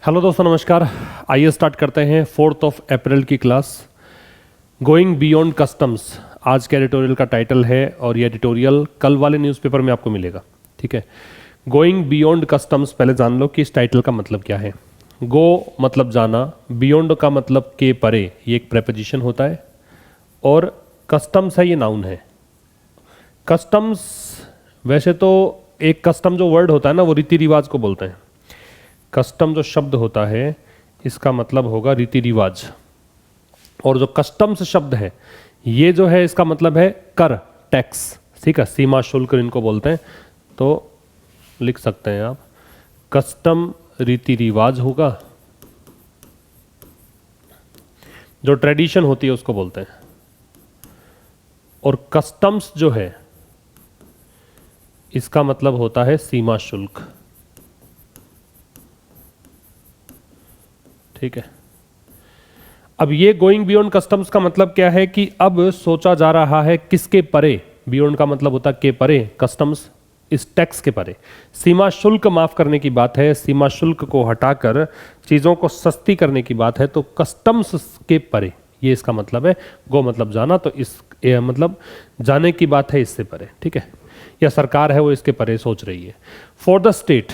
Hello दोस्तों, नमस्कार। आइए स्टार्ट करते हैं 4 अप्रैल की क्लास गोइंग बियॉन्ड कस्टम्स। आज के एडिटोरियल का टाइटल है और ये एडिटोरियल कल वाले न्यूज़पेपर में आपको मिलेगा। ठीक है, गोइंग बियॉन्ड कस्टम्स। पहले जान लो कि इस टाइटल का मतलब क्या है। गो मतलब जाना, बियॉन्ड का मतलब के परे, ये एक प्रेपोजिशन होता है, और कस्टम्स है ये नाउन है। कस्टम्स वैसे तो एक कस्टम जो वर्ड होता है ना, वो रीति रिवाज को बोलते हैं। कस्टम जो शब्द होता है इसका मतलब होगा रीति रिवाज, और जो कस्टम्स शब्द है ये जो है इसका मतलब है कर, टैक्स। ठीक है, सीमा शुल्क इनको बोलते हैं। तो लिख सकते हैं आप, कस्टम रीति रिवाज होगा, जो ट्रेडिशन होती है उसको बोलते हैं। और कस्टम्स जो है इसका मतलब होता है सीमा शुल्क। ठीक है, अब ये गोइंग बियॉन्ड कस्टम्स का मतलब क्या है कि अब सोचा जा रहा है किसके परे। बियॉन्ड का मतलब होता है के परे, कस्टम्स इस टैक्स के परे। सीमा शुल्क माफ करने की बात है, सीमा शुल्क को हटाकर चीजों को सस्ती करने की बात है, तो कस्टम्स के परे ये इसका मतलब है। गो मतलब जाना, तो इस मतलब जाने की बात है इससे परे। ठीक है, या सरकार है वो इसके परे सोच रही है। फॉर द स्टेट,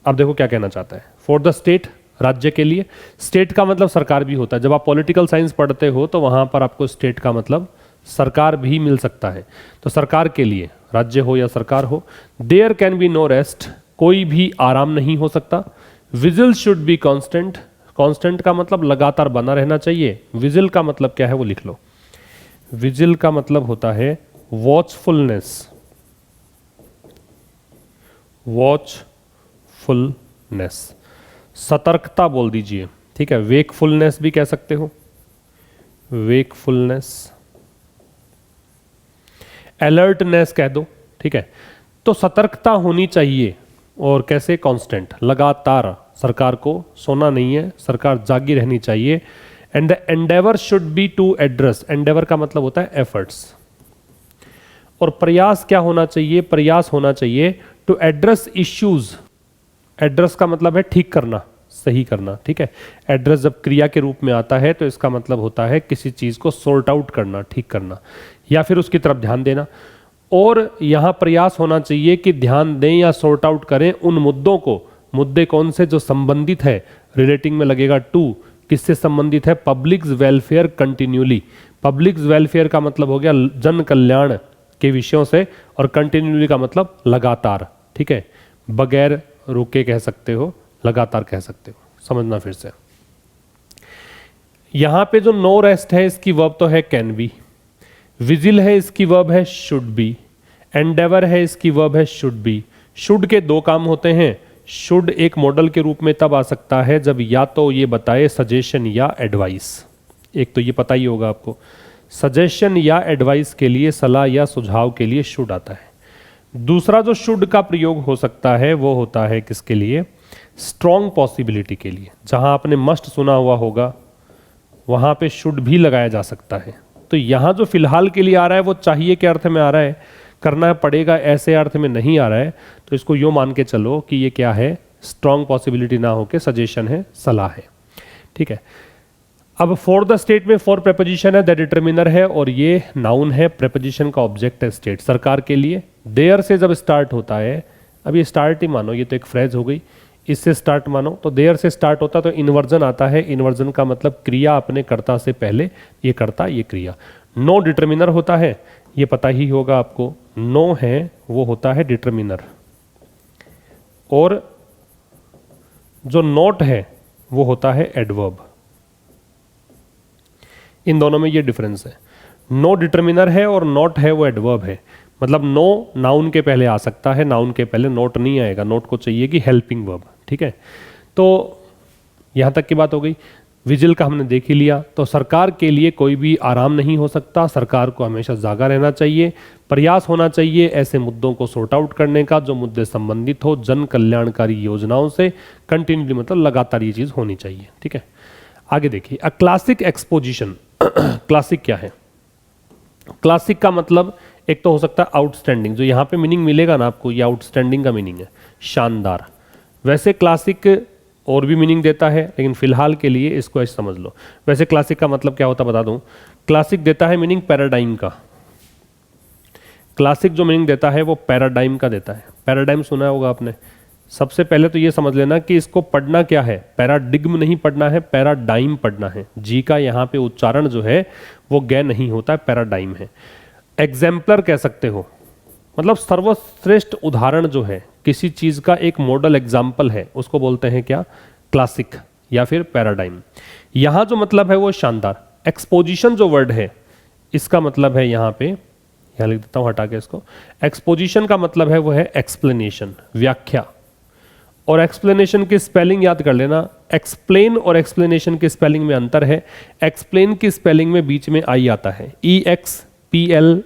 अब देखो क्या कहना चाहता है। फॉर द स्टेट, राज्य के लिए। स्टेट का मतलब सरकार भी होता है। जब आप पॉलिटिकल साइंस पढ़ते हो तो वहां पर आपको स्टेट का मतलब सरकार भी मिल सकता है। तो सरकार के लिए, राज्य हो या सरकार हो। There can be no rest, कोई भी आराम नहीं हो सकता। Vigil should be constant, constant का मतलब लगातार बना रहना चाहिए। विजिल का मतलब क्या है वो लिख लो। विजिल का मतलब होता है वॉचफुलनेस, वॉचफुलनेस, सतर्कता बोल दीजिए। ठीक है, वेकफुलनेस भी कह सकते हो, वेकफुलनेस, अलर्टनेस कह दो। ठीक है, तो सतर्कता होनी चाहिए, और कैसे, कांस्टेंट, लगातार। सरकार को सोना नहीं है, सरकार जागी रहनी चाहिए। And the endeavour should be to address, endeavour का मतलब होता है एफर्ट्स। और प्रयास क्या होना चाहिए, प्रयास होना चाहिए टू एड्रेस इश्यूज। एड्रेस का मतलब है ठीक करना, सही करना। ठीक है, एड्रेस जब क्रिया के रूप में आता है तो इसका मतलब होता है किसी चीज को सॉर्ट आउट करना, ठीक करना, या फिर उसकी तरफ ध्यान देना। और यहां प्रयास होना चाहिए कि ध्यान दें या सॉर्ट आउट करें उन मुद्दों को। मुद्दे कौन से, जो संबंधित है, रिलेटिंग में लगेगा टू, किससे संबंधित है, public welfare continually. Public welfare का मतलब हो गया जन कल्याण के विषयों से, और कंटिन्यूली का मतलब लगातार। ठीक है, बगैर रुके कह सकते हो, लगातार कह सकते हो। समझना फिर से, यहां पे जो नो रेस्ट है इसकी वर्ब तो है कैन बी, विजिल है इसकी वर्ब है शुड बी, एंडेवर है इसकी वर्ब है शुड बी। शुड के दो काम होते हैं। शुड एक मॉडल के रूप में तब आ सकता है जब या तो ये बताए सजेशन या एडवाइस। एक तो ये पता ही होगा आपको, सजेशन या एडवाइस के लिए, सलाह या सुझाव के लिए शुड आता है। दूसरा जो शुड का प्रयोग हो सकता है वो होता है किसके लिए, स्ट्रॉन्ग पॉसिबिलिटी के लिए। जहां आपने मस्ट सुना हुआ होगा वहां पे शुड भी लगाया जा सकता है। तो यहां जो फिलहाल के लिए आ रहा है वो चाहिए के अर्थ में आ रहा है, करना पड़ेगा ऐसे अर्थ में नहीं आ रहा है। तो इसको यूं मान के चलो कि ये क्या है, स्ट्रॉन्ग पॉसिबिलिटी ना होके सजेशन है, सलाह है। ठीक है, अब फॉर द स्टेट में फॉर प्रेपोजिशन है, द डिटरमिनर है, और ये नाउन है। प्रेपोजिशन का ऑब्जेक्ट है स्टेट। सरकार के लिए देयर से जब स्टार्ट होता है, अब ये स्टार्ट ही मानो, ये तो एक फ्रेज हो गई, इससे स्टार्ट मानो, तो देयर से स्टार्ट होता तो इन्वर्जन आता है। इन्वर्जन का मतलब क्रिया अपने कर्ता से पहले, ये कर्ता ये क्रिया। नो डिटरमिनर होता है, ये पता ही होगा आपको, नो है वो होता है डिटरमिनर, और जो नॉट है वो होता है एडवर्ब। इन दोनों में ये डिफरेंस है। नो डिटरमिनर है और नॉट है वो एडवर्ब है। मतलब नो नाउन के पहले आ सकता है, नाउन के पहले नोट नहीं आएगा। नोट को चाहिए कि हेल्पिंग वर्ब। ठीक है, तो यहां तक की बात हो गई। विजिल का हमने देख ही लिया। तो सरकार के लिए कोई भी आराम नहीं हो सकता, सरकार को हमेशा जागा रहना चाहिए। प्रयास होना चाहिए ऐसे मुद्दों को सॉर्ट आउट करने का जो मुद्दे संबंधित हो जन कल्याणकारी योजनाओं से। कंटिन्यूली मतलब लगातार ये चीज होनी चाहिए। ठीक है, आगे देखिए, अ क्लासिक एक्सपोजिशन। क्लासिक क्या है, क्लासिक का मतलब एक तो हो सकता है आउटस्टैंडिंग, जो यहाँ पे मीनिंग मिलेगा ना आपको, ये आउटस्टैंडिंग का मीनिंग है, शानदार। वैसे क्लासिक और भी मीनिंग देता है, लेकिन फिलहाल के लिए इसको ऐसे समझ लो। वैसे क्लासिक का मतलब क्या होता बता दूं, क्लासिक देता है मीनिंग पैराडाइम का। क्लासिक जो मीनिंग देता है वो पैराडाइम का देता है। पैराडाइम सुना होगा आपने। सबसे पहले तो ये समझ लेना कि इसको पढ़ना क्या है, पैराडिग्म नहीं पढ़ना है, पैराडाइम पढ़ना है। जी का यहाँ पे उच्चारण जो है वो ग नहीं होता है, पैराडाइम है। एग्जाम्पलर कह सकते हो, मतलब सर्वश्रेष्ठ उदाहरण जो है, किसी चीज का एक मॉडल एग्जाम्पल है, उसको बोलते हैं क्या, क्लासिक या फिर पैराडाइम। यहां जो मतलब है वो शानदार। एक्सपोजिशन जो वर्ड है इसका मतलब है यहाँ पे, यहां लिख देता हूं हटा के इसको, एक्सपोजिशन का मतलब है वो है एक्सप्लेनेशन, व्याख्या। और एक्सप्लेनेशन की स्पेलिंग याद कर लेना, एक्सप्लेन और एक्सप्लेनेशन की स्पेलिंग में अंतर है। एक्सप्लेन की स्पेलिंग में बीच में आई आता है, EXPLAIN,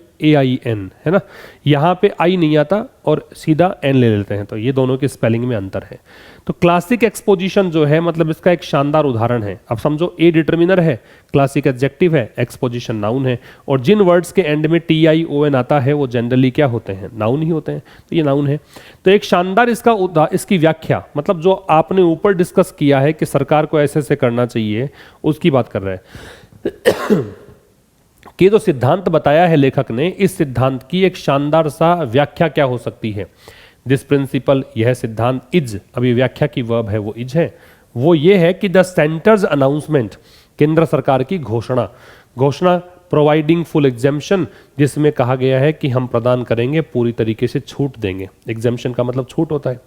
है ना। यहाँ पे आई नहीं आता और सीधा एन ले लेते हैं, तो ये दोनों के स्पेलिंग में अंतर है। तो क्लासिक एक्सपोजिशन जो है मतलब इसका एक शानदार उदाहरण है। अब समझो ए डिटर्मिनर है, क्लासिक एडजेक्टिव है, एक्सपोजिशन नाउन है, और जिन वर्ड्स के एंड में TION आता है वो जनरली क्या होते हैं, नाउन ही होते हैं, तो ये नाउन है। तो एक शानदार इसकी व्याख्या, मतलब जो आपने ऊपर डिस्कस किया है कि सरकार को ऐसे ऐसे करना चाहिए, उसकी बात कर रहे हैं कि जो सिद्धांत बताया है लेखक ने, इस सिद्धांत की एक शानदार सा व्याख्या क्या हो सकती है। दिस प्रिंसिपल, यह सिद्धांत, इज, अभी व्याख्या की वर्ब है वो इज है, वो ये है कि द सेंटर्स अनाउंसमेंट, केंद्र सरकार की घोषणा, प्रोवाइडिंग फुल एग्जेम्पशन, जिसमें कहा गया है कि हम प्रदान करेंगे, पूरी तरीके से छूट देंगे। एग्जेम्पशन का मतलब छूट होता है।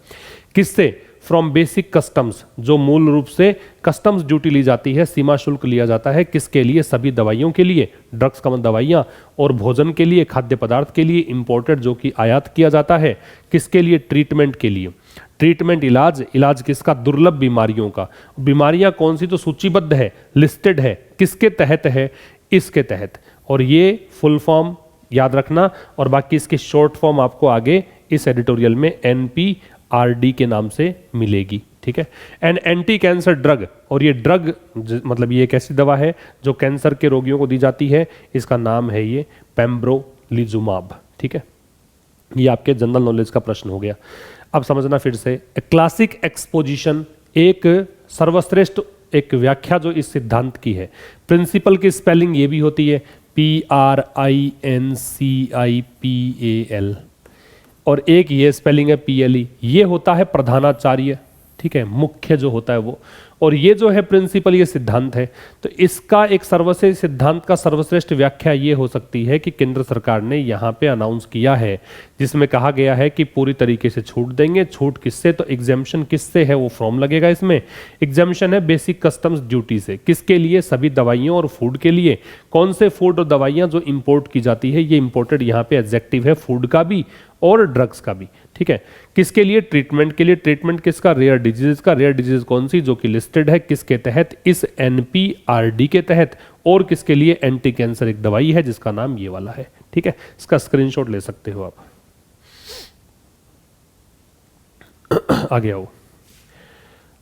किससे, फ्रॉम बेसिक कस्टम्स, जो मूल रूप से कस्टम्स ड्यूटी ली जाती है, सीमा शुल्क लिया जाता है, किसके लिए, सभी दवाइयों के लिए, ड्रग्स का मतलब दवाइयाँ, और भोजन के लिए, खाद्य पदार्थ के लिए, इंपोर्टेड जो कि आयात किया जाता है, किसके लिए, ट्रीटमेंट के लिए। ट्रीटमेंट, इलाज किसका, दुर्लभ बीमारियों का। बीमारियां कौन सी, तो सूचीबद्ध है, लिस्टेड है, किसके तहत है, इसके तहत। और ये फुल फॉर्म याद रखना, और बाकी इसकी शॉर्ट फॉर्म आपको आगे इस एडिटोरियल में NPRD के नाम से मिलेगी, ठीक है। एन एंटी कैंसर ड्रग, और ये ड्रग मतलब ये एक ऐसी दवा है जो कैंसर के रोगियों को दी जाती है, इसका नाम है ये पेम्ब्रोलिजुमाब, ठीक है। ये आपके जनरल नॉलेज का प्रश्न हो गया। अब समझना फिर से, क्लासिक एक्सपोजिशन एक सर्वश्रेष्ठ एक व्याख्या जो इस सिद्धांत की है। प्रिंसिपल की स्पेलिंग ये भी होती है PRINCIPAL, और एक ये स्पेलिंग है PLE, ये होता है प्रधानाचार्य, ठीक है, मुख्य जो होता है वो। और ये जो है प्रिंसिपल, ये सिद्धांत है। तो इसका एक सर्वश्रेष्ठ सिद्धांत का सर्वश्रेष्ठ व्याख्या ये हो सकती है कि केंद्र सरकार ने यहाँ पे अनाउंस किया है, जिसमें कहा गया है कि पूरी तरीके से छूट देंगे। छूट किससे, तो एग्जेम्पशन किससे है, वो फ्रॉम लगेगा इसमें। एग्जेम्पशन है बेसिक कस्टम्स ड्यूटी से, किसके लिए, सभी दवाइयों और फूड के लिए। कौन से फूड और दवाइयाँ जो इंपोर्ट की जाती है, ये इंपोर्टेड यहाँ पे एडजेक्टिव है, फूड का भी और ड्रग्स का भी, ठीक है। किसके लिए, ट्रीटमेंट के लिए। ट्रीटमेंट किसका, रेयर डिजीज का। रेयर डिजीज कौन सी, जो कि लिस्टेड है, किसके तहत, इस NPRD के तहत। और किसके लिए, एंटी कैंसर एक दवाई है जिसका नाम ये वाला है, ठीक है। इसका स्क्रीनशॉट ले सकते हो आप। आगे आओ,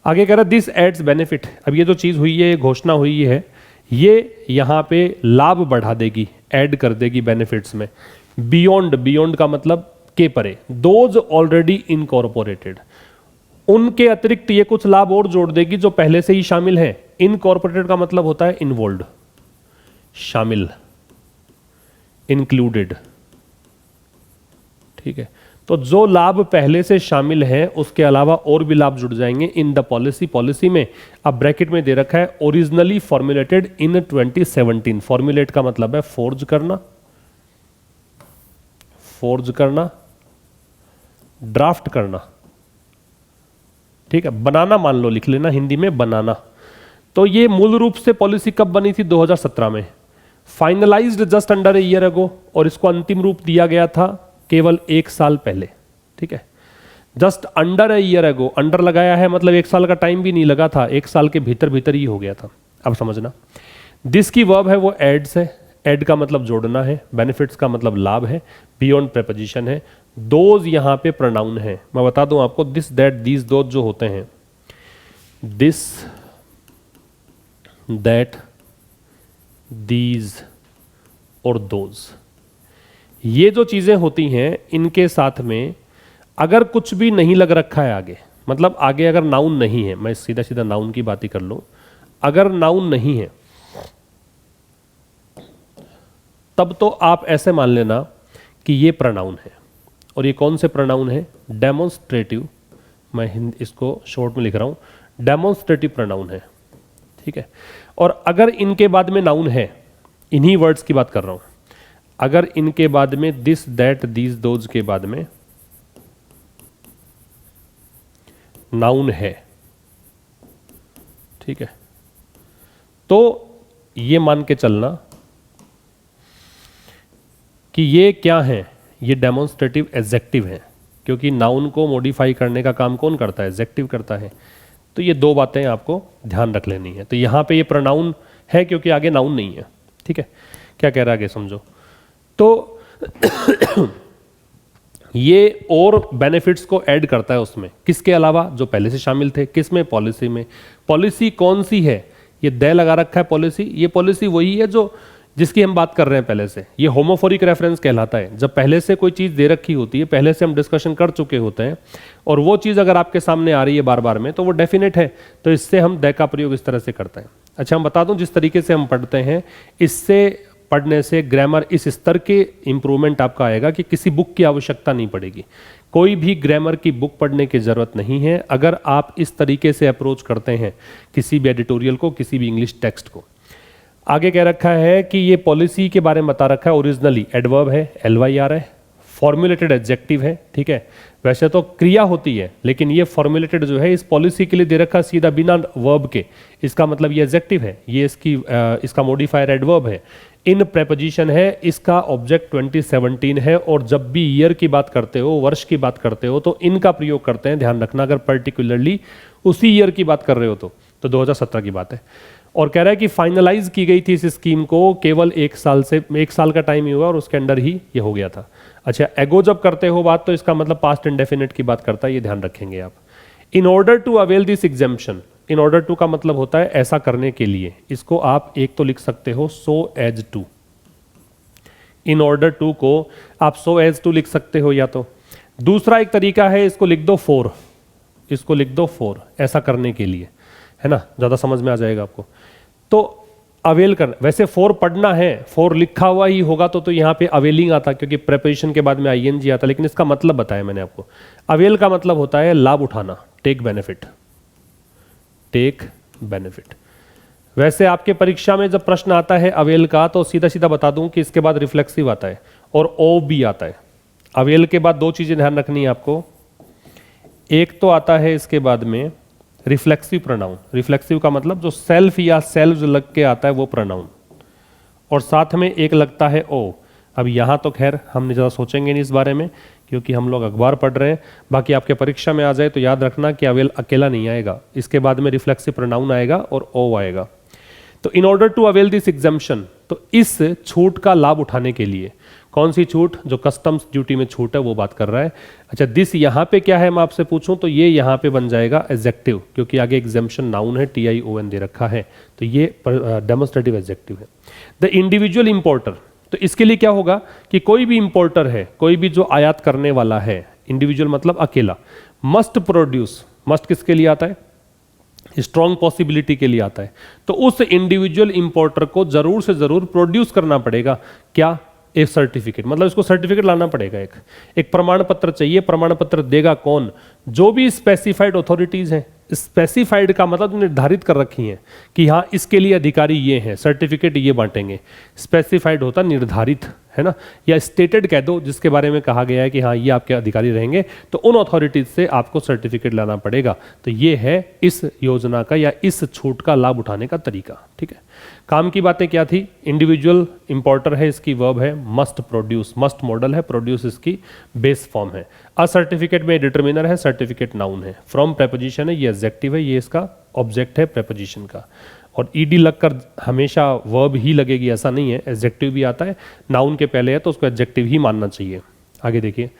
आगे कह रहा दिस एड्स बेनिफिट। अब ये जो चीज हुई है, ये घोषणा हुई है, ये यहां पे लाभ बढ़ा देगी, ऐड कर देगी बेनिफिट्स में। बियॉन्ड का मतलब के परे, दोज ऑलरेडी इनकॉर्पोरेटेड, उनके अतिरिक्त ये कुछ लाभ और जोड़ देगी जो पहले से ही शामिल है। इनकॉर्पोरेटेड का मतलब होता है इन्वॉल्व, शामिल, इंक्लूडेड, ठीक है। तो जो लाभ पहले से शामिल है उसके अलावा और भी लाभ जुड़ जाएंगे इन द पॉलिसी। पॉलिसी में अब ब्रैकेट में दे रखा है ओरिजिनली फॉर्मुलेटेड इन 2017। फॉर्मुलेट का मतलब है फोर्ज करना, ड्राफ्ट करना, ठीक है। बनाना मान लो, लिख लेना हिंदी में बनाना। तो ये मूल रूप से पॉलिसी कब बनी थी, 2017 में। Finalised just under a year ago, और इसको अंतिम रूप दिया गया था केवल 1 साल पहले, ठीक है। Just under a year ago, under लगाया है मतलब 1 साल का टाइम भी नहीं लगा था, 1 साल के भीतर ही हो गया था। अब समझना, दिस की वर्ब है वो एड्स है, एड का मतलब जोड़ना है, बेनिफिट्स का मतलब लाभ है, बियॉन्ड प्रेपोजिशन है, दोज यहां पे प्रोनाउन है। मैं बता दूं आपको, दिस दैट दीज दोज जो होते हैं, दिस दैट दीज और दोज, ये जो चीजें होती हैं इनके साथ में अगर कुछ भी नहीं लग रखा है आगे, मतलब आगे अगर नाउन नहीं है, मैं सीधा सीधा नाउन की बात ही कर लूं, अगर नाउन नहीं है तब तो आप ऐसे मान लेना कि ये प्रोनाउन है। और ये कौन से प्रोनाउन है? डेमोन्स्ट्रेटिव, मैं इसको शॉर्ट में लिख रहा हूं, डेमोन्स्ट्रेटिव प्रोनाउन है, ठीक है। और अगर इनके बाद में नाउन है, इन्हीं वर्ड्स की बात कर रहा हूं, अगर इनके बाद में दिस दैट दीज दोज के बाद में नाउन है, ठीक है, तो ये मान के चलना कि ये क्या है, ये डेमोन्स्ट्रेटिव एडजेक्टिव है, क्योंकि नाउन को मॉडिफाई करने का काम कौन करता है? एडजेक्टिव करता है। तो ये दो बातें आपको ध्यान रख लेनी है। तो यहां पे ये प्रोनाउन है क्योंकि आगे नाउन नहीं है, ठीक है। क्या कह रहा है आगे समझो। तो ये और बेनिफिट्स को ऐड करता है उसमें, किसके अलावा? जो पहले से शामिल थे, किसमें? पॉलिसी में। पॉलिसी कौन सी है? ये दे लगा रखा है पॉलिसी, ये पॉलिसी वही है जो जिसकी हम बात कर रहे हैं पहले से। ये होमोफोरिक रेफरेंस कहलाता है, जब पहले से कोई चीज़ दे रखी होती है, पहले से हम डिस्कशन कर चुके होते हैं और वो चीज़ अगर आपके सामने आ रही है बार बार में, तो वो डेफिनेट है, तो इससे हम दे का प्रयोग इस तरह से करते हैं। अच्छा, हम बता दूं जिस तरीके से हम पढ़ते हैं, इससे पढ़ने से ग्रामर इस स्तर के इंप्रूवमेंट आपका आएगा कि किसी बुक की आवश्यकता नहीं पड़ेगी। कोई भी ग्रामर की बुक पढ़ने की ज़रूरत नहीं है अगर आप इस तरीके से अप्रोच करते हैं किसी भी एडिटोरियल को, किसी भी इंग्लिश टेक्स्ट को। आगे कह रखा है कि ये पॉलिसी के बारे में बता रखा है, ओरिजिनली एडवर्ब है, LYR है, फॉर्मुलेटेड एडजेक्टिव है, ठीक है। वैसे तो क्रिया होती है, लेकिन ये फॉर्मुलेटेड जो है इस पॉलिसी के लिए दे रखा सीधा बिना वर्ब के, इसका मतलब ये एडजेक्टिव है, ये इसका मॉडिफायर एडवर्ब है, इन प्रेपोजिशन है, इसका ऑब्जेक्ट 2017 है। और जब भी ईयर की बात करते हो, वर्ष की बात करते हो, तो इनका प्रयोग करते हैं, ध्यान रखना। अगर पर्टिकुलरली उसी ईयर की बात कर रहे हो तो 2017 की बात है। और कह रहा है कि फाइनलाइज की गई थी इस स्कीम को केवल 1 साल का टाइम ही हुआ और उसके अंडर ही ये हो गया था। अच्छा, एगो जब करते हो बात तो इसका मतलब पास्ट इंडेफिनिट की बात करता है, ये ध्यान रखेंगे आप। In order to avail this exemption, in order to का मतलब होता है ऐसा करने के लिए। इसको आप एक तो लिख सकते हो so as to, in order to को आप सो एज टू लिख सकते हो, या तो दूसरा एक तरीका है इसको लिख दो फॉर, इसको लिख दो फॉर, ऐसा करने के लिए, है ना, ज्यादा समझ में आ जाएगा आपको। तो अवेल करना, वैसे फॉर पढ़ना है, फॉर लिखा हुआ ही होगा तो यहाँ पे अवेलिंग आता क्योंकि प्रेपोजिशन के बाद में ING आता, लेकिन इसका मतलब बताया मैंने आपको। अवेल का मतलब होता है लाभ उठाना, टेक बेनिफिट, टेक बेनिफिट। वैसे आपके परीक्षा में जब प्रश्न आता है अवेल का तो सीधा सीधा बता दूं कि इसके बाद रिफ्लेक्सिव आता है और ओ भी आता है। अवेल के बाद दो चीजें ध्यान रखनी है आपको, एक तो आता है इसके बाद में रिफ्लेक्सिव प्रोनाउन, रिफ्लेक्सिव का मतलब जो सेल्फ या सेल्व्स लग के आता है वो प्रोनाउन, और साथ में एक लगता है ओ। अब यहाँ तो खैर हमने ज़्यादा सोचेंगे नहीं इस बारे में क्योंकि हम लोग अखबार पढ़ रहे हैं। बाकी आपके परीक्षा में आ जाए तो याद रखना कि अवेल अकेला नहीं आएगा, इसके बाद में रिफ्लेक्सिव प्रोनाउन आएगा और ओ आएगा। तो in order to avail this exemption, तो इस छूट का लाभ उठाने के लिए, कौन सी छूट? जो कस्टम्स ड्यूटी में छूट है वो बात कर रहा है। अच्छा, दिस यहाँ पे क्या है मैं आपसे पूछूं तो ये यहाँ पे बन जाएगा एडजेक्टिव, क्योंकि आगे एग्जेम्पशन नाउन है, TION दे रखा है, तो ये डेमोन्स्ट्रेटिव एडजेक्टिव है। द इंडिविजुअल इंपोर्टर, तो इसके लिए क्या होगा कि कोई भी इंपोर्टर है, कोई भी जो आयात करने वाला है, इंडिविजुअल मतलब अकेला, मस्ट प्रोड्यूस, मस्ट किसके लिए आता है? स्ट्रॉन्ग पॉसिबिलिटी के लिए आता है। तो उस इंडिविजुअल इंपोर्टर को जरूर से जरूर प्रोड्यूस करना पड़ेगा, क्या? एक सर्टिफिकेट, मतलब इसको सर्टिफिकेट लाना पड़ेगा, एक प्रमाण पत्र चाहिए। प्रमाण पत्र देगा कौन? जो भी स्पेसिफाइड अथॉरिटीज हैं। स्पेसिफाइड का मतलब निर्धारित कर रखी हैं कि हाँ इसके लिए अधिकारी ये हैं, सर्टिफिकेट ये बांटेंगे। स्पेसिफाइड होता निर्धारित, है ना, या स्टेटेड कह दो जिसके बारे में कहा गया है कि हाँ ये आपके अधिकारी रहेंगे, तो उन अथॉरिटीज से आपको सर्टिफिकेट लाना पड़ेगा। तो ये है इस योजना का या इस छूट का लाभ उठाने का तरीका, ठीक है। काम की बातें क्या थी? इंडिविजुअल इंपोर्टर है, इसकी वर्ब है मस्ट प्रोड्यूस, मस्ट मॉडल है, प्रोड्यूस इसकी बेस फॉर्म है। अ सर्टिफिकेट में डिटरमिनर है, सर्टिफिकेट नाउन है, फ्रॉम प्रेपोजिशन है, ये एडजेक्टिव है, ये इसका ऑब्जेक्ट है प्रेपोजिशन का। और ईडी लगकर हमेशा वर्ब ही लगेगी ऐसा नहीं है, एडजेक्टिव भी आता है, नाउन के पहले है तो उसको एडजेक्टिव ही मानना चाहिए। आगे देखिए,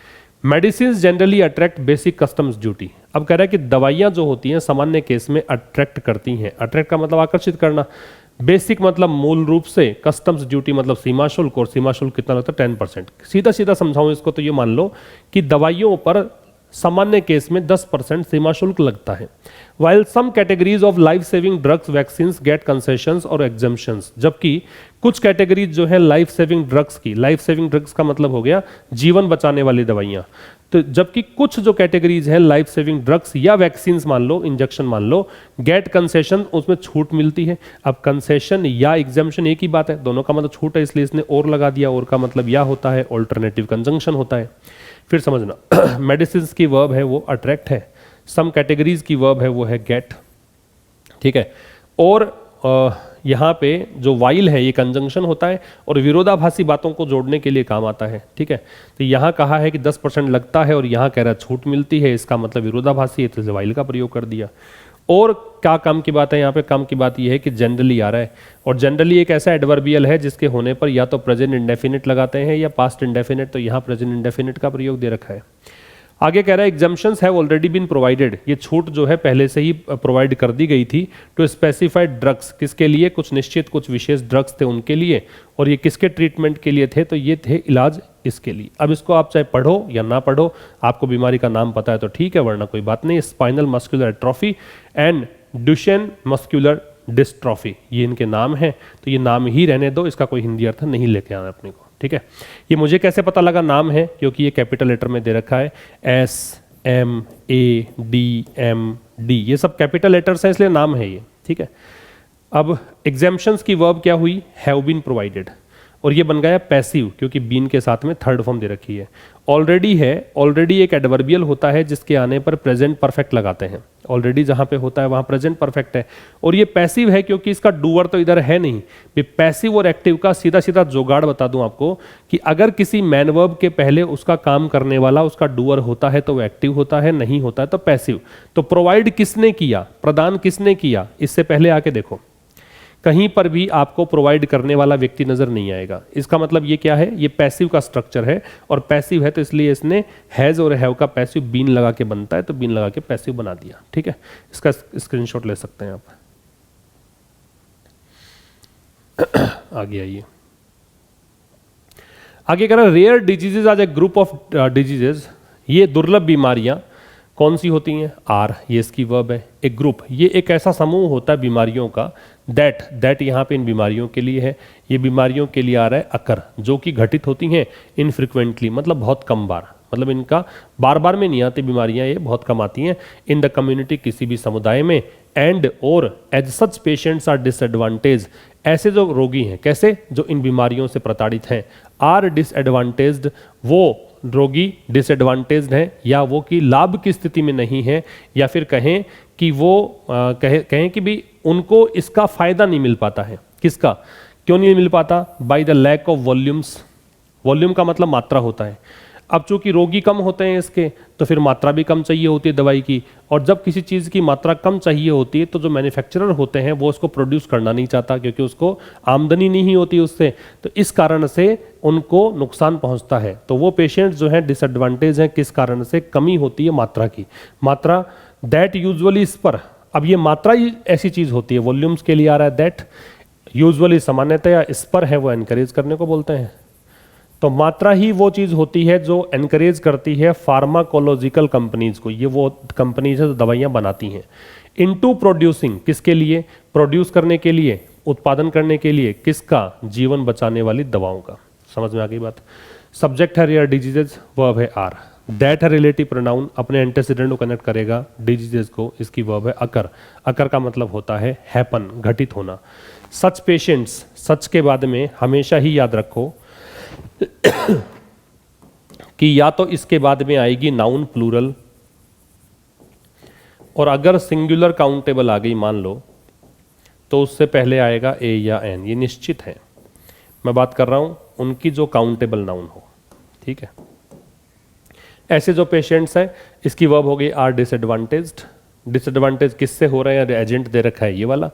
medicine generally attract basic customs duty. अब कह रहा है कि दवाइयाँ जो होती हैं सामान्य केस में अट्रैक्ट करती हैं। अट्रैक्ट का मतलब आकर्षित करना, बेसिक मतलब मूल रूप से, कस्टम्स ड्यूटी मतलब सीमा शुल्क, और सीमा शुल्क कितना लगता है? 10%। सीधा सीधा समझाऊं इसको तो ये मान लो कि दवाइयों पर सामान्य केस में 10% सीमा शुल्क लगता है। While some categories of life saving drugs vaccines get concessions और एग्जम्पशंस, जबकि कुछ कैटेगरीज जो है लाइफ सेविंग ड्रग्स की, लाइफ सेविंग ड्रग्स का मतलब हो गया जीवन बचाने वाली दवाइयाँ, तो जबकि कुछ जो कैटेगरीज है लाइफ सेविंग ड्रग्स या वैक्सीन्स मान लो, इंजेक्शन मान लो, गेट कंसेशन, उसमें छूट मिलती है। अब कंसेशन या एग्जाम्पशन एक ही बात है, दोनों का मतलब छूट है, इसलिए इसने और लगा दिया, और का मतलब या होता है ऑल्टरनेटिव कंजंक्शन होता है। फिर समझना मेडिसिन की वर्ब है वो अट्रैक्ट है, सम कैटेगरीज की वर्ब है वो है गेट, ठीक है। और यहाँ पे जो वाइल है ये कंजंक्शन होता है और विरोधाभासी बातों को जोड़ने के लिए काम आता है, ठीक है। तो यहाँ कहा है कि 10% लगता है और यहाँ कह रहा है छूट मिलती है, इसका मतलब विरोधाभासी है, तो वाइल का प्रयोग कर दिया। और क्या काम की बात है यहाँ पे? काम की बात ये है कि जनरली आ रहा है, और जनरली एक ऐसा एडवर्बियल है जिसके होने पर या तो प्रेजेंट इंडेफिनिट लगाते हैं या पास्ट इंडेफिनिट, तो यहाँ प्रेजेंट इंडेफिनिट का प्रयोग दे रखा है। आगे कह रहा है exemptions have already been provided, ये छूट जो है पहले से ही प्रोवाइड कर दी गई थी टू स्पेसिफाइड ड्रग्स, किसके लिए? कुछ निश्चित कुछ विशेष ड्रग्स थे उनके लिए, और ये किसके ट्रीटमेंट के लिए थे? तो ये थे इलाज इसके लिए। अब इसको आप चाहे पढ़ो या ना पढ़ो, आपको बीमारी का नाम पता है तो ठीक है, वरना कोई बात नहीं। Spinal muscular atrophy and Duchenne muscular dystrophy, ये इनके नाम हैं, तो ये नाम ही रहने दो, इसका कोई हिंदी अर्थ नहीं लेके आना अपने को, ठीक है। ये मुझे कैसे पता लगा नाम है? क्योंकि ये कैपिटल लेटर में दे रखा है, SMADMD, ये सब कैपिटल लेटर्स हैं इसलिए नाम है ये, ठीक है। अब एग्जाम्पशंस की वर्ब क्या हुई? हैव बीन प्रोवाइडेड, और ये बन गया पैसिव क्योंकि बीन के साथ में थर्ड फॉर्म दे रखी है। ऑलरेडी है, ऑलरेडी एक एडवर्बियल होता है जिसके आने पर प्रेजेंट परफेक्ट लगाते हैं, ऑलरेडी जहां पे होता है वहां प्रेजेंट परफेक्ट है। और ये पैसिव है क्योंकि इसका डूअर तो इधर है नहीं। पैसिव और एक्टिव का सीधा सीधा जोगाड़ बता दूं आपको कि अगर किसी मैन वर्ब के पहले उसका काम करने वाला उसका डूअर होता है तो वो एक्टिव होता है, नहीं होता है तो पैसिव। तो प्रोवाइड किसने किया, प्रदान किसने किया, इससे पहले आके देखो, कहीं पर भी आपको प्रोवाइड करने वाला व्यक्ति नजर नहीं आएगा। इसका मतलब ये क्या है? ये पैसिव का स्ट्रक्चर है, और पैसिव है तो इसलिए इसने हैज और हैव का पैसिव बीन लगा के बनता है, तो बीन लगा के पैसिव बना दिया, ठीक है। इसका स्क्रीनशॉट ले सकते हैं आप। आगे आइए, आगे कह रहा है रेयर डिजीजेज आज ए ग्रुप ऑफ डिजीजेज, ये दुर्लभ बीमारियां कौन सी होती हैं? आर, ये इसकी वर्ब है। एक ग्रुप, ये एक ऐसा समूह होता है बीमारियों का, दैट यहाँ पे इन बीमारियों के लिए है, ये बीमारियों के लिए आ रहा है अकर, जो कि घटित होती हैं इनफ्रिक्वेंटली, मतलब बहुत कम बार, मतलब इनका बार बार में नहीं आती बीमारियां, ये बहुत कम आती हैं इन द कम्युनिटी, किसी भी समुदाय में। एंड और as such patients are disadvantage, ऐसे जो रोगी हैं, कैसे? जो इन बीमारियों से प्रताड़ित हैं, आर डिसएडवांटेज्ड, वो रोगी डिसएडवांटेज्ड हैं, या वो कि लाभ की स्थिति में नहीं है, या फिर कहें कि वो कहें कि भी उनको इसका फायदा नहीं मिल पाता है। किसका? क्यों नहीं मिल पाता? By the lack of volumes, volume का मतलब मात्रा होता है। अब चूंकि रोगी कम होते हैं इसके, तो फिर मात्रा भी कम चाहिए होती है दवाई की, और जब किसी चीज़ की मात्रा कम चाहिए होती है तो जो मैन्युफैक्चरर होते हैं वो उसको प्रोड्यूस करना नहीं चाहता, क्योंकि उसको आमदनी नहीं होती उससे, तो इस कारण से उनको नुकसान पहुंचता है। तो वो पेशेंट्स जो हैं डिसएडवांटेज हैं, किस कारण से? कमी होती है मात्रा की, मात्रा दैट यूजुअली स्पर। अब ये मात्रा ही ऐसी चीज़ होती है, वॉल्यूम्स के लिए आ रहा है दैट, यूजुअली सामान्यतया स्पर है वो एनकरेज करने को बोलते हैं। तो मात्रा ही वो चीज़ होती है जो एनकरेज करती है फार्माकोलॉजिकल कंपनीज को, ये वो कंपनीज है जो दवाइयाँ बनाती हैं। इनटू प्रोड्यूसिंग, किसके लिए? प्रोड्यूस करने के लिए, उत्पादन करने के लिए, किसका? जीवन बचाने वाली दवाओं का। समझ में आ गई बात? सब्जेक्ट है रेयर डिजीजेज, वर्ब है आर। दैट है रिलेटिव प्रोनाउन, अपने एंटेसिडेंट को कनेक्ट करेगा डिजीजेज को, इसकी वर्ब है अकर। अकर का मतलब होता है हैपन, घटित होना। सच पेशेंट्स, सच के बाद में हमेशा ही याद रखो कि या तो इसके बाद में आएगी नाउन प्लूरल, और अगर सिंगुलर काउंटेबल आ गई मान लो, तो उससे पहले आएगा ए या एन, ये निश्चित है। मैं बात कर रहा हूं उनकी जो काउंटेबल नाउन हो, ठीक है। ऐसे जो पेशेंट्स हैं, इसकी वर्ब हो गई आर डिसएडवांटेज्ड। डिसएडवांटेज किससे हो रहे हैं? एजेंट दे रखा है ये वाला।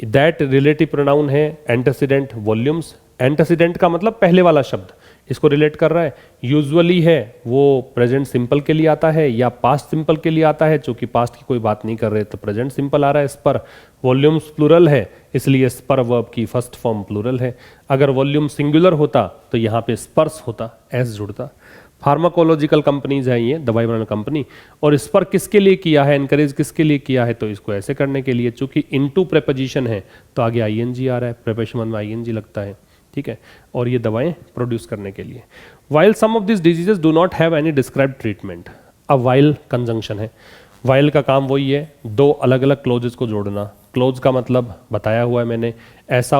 दैट रिलेटिव प्रोनाउन है, एंटेसिडेंट वॉल्यूम्स। एंटेसिडेंट का मतलब पहले वाला शब्द, इसको रिलेट कर रहा है। यूजुअली है वो प्रेजेंट सिंपल के लिए आता है या पास्ट सिंपल के लिए आता है, चूंकि पास्ट की कोई बात नहीं कर रहे तो प्रेजेंट सिंपल आ रहा है इस पर। वॉल्यूम्स प्लूरल है, इसलिए स्पर वर्ब की फर्स्ट फॉर्म प्लूरल है। अगर वॉल्यूम सिंगुलर होता तो यहाँ पे स्पर्स होता, एस जुड़ता। फार्माकोलॉजिकल कंपनीज है ये, दवाई बनाने कंपनी, और इस पर किसके लिए किया है, एनकरेज किसके लिए किया है, तो इसको ऐसे करने के लिए, चूंकि इनटू प्रेपोजिशन है तो आगे आईएनजी आ रहा है, प्रेपोजिशन में आईएनजी लगता है, ठीक है, और ये दवाएं प्रोड्यूस करने के लिए। While some of this diseases do not have any described treatment. अब वाइल कंजंक्शन है, वाइल का काम वही है, दो अलग अलग क्लोजेस को जोड़ना। क्लोज का मतलब बताया हुआ है मैंने, ऐसा